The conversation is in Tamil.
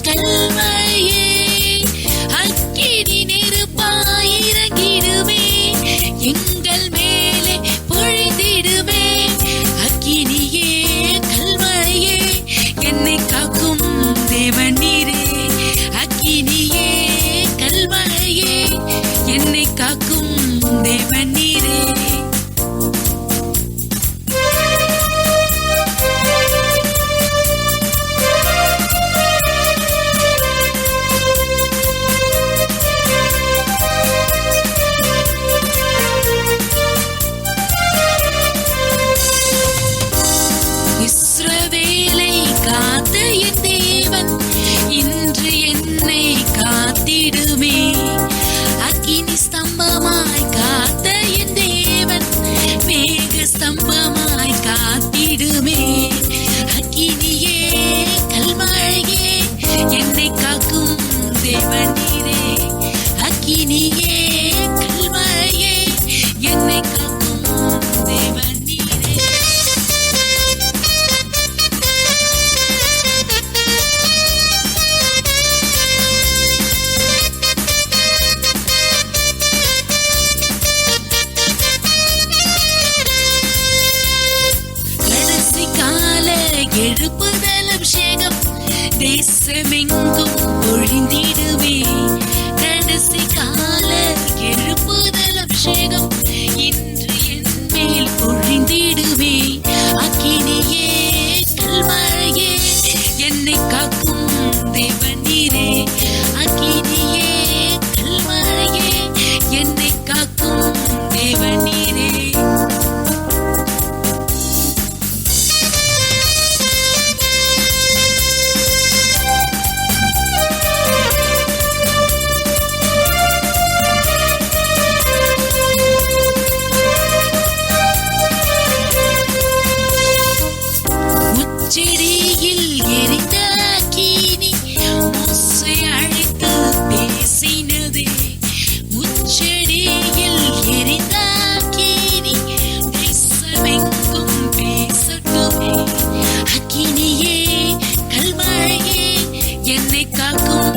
கல்மழையே அக்கினி நெருப்பாயிரங்கிடுமே எங்கள் மேலே பொழிந்திடுமே. அக்கினியே கல்மழையே என்னை காக்கும் தேவன் நீரே. அக்கினியே கல்மழையே என்னை காக்கும் தேவன் நீரே. இஸ்ரவேலை காத்த என் தேவன் இன்று என்னை காத்திடுமே. அக்கினி ஸ்தம்பமாய் காத்த என் தேவன் மேக ஸ்தம்பமாய் காத்திடுமே. அக்கினியே கல்மழையே என்னை காக்கும் தேவன் நீரே. அக்கினியே கல்மழையே என்னை காக்கும் தேவன் நீரே. எழுப்புதல் அபிஷேகம் தேசமெங்கும் பொழிந்திடுவே. கடைசி கால எழுப்புதல் அபிஷேகம் இன்று என் மேல் பொழிந்திடுவே. அக்கினியே கல்மழையே என்னை காக்கும் தேவன் நீரே. அக்கினியே கல்மழையே என்னை காக்கும் தேவன் நீரே. செடியில் எரிந்த அக்கினி மோசே அழைத்து பேசினதே. முச்செடியில் எரிந்த அக்கினி தேசமெங்கும் பேசட்டுமே. அக்கினியே கல்மழையே என்னை காக்கும்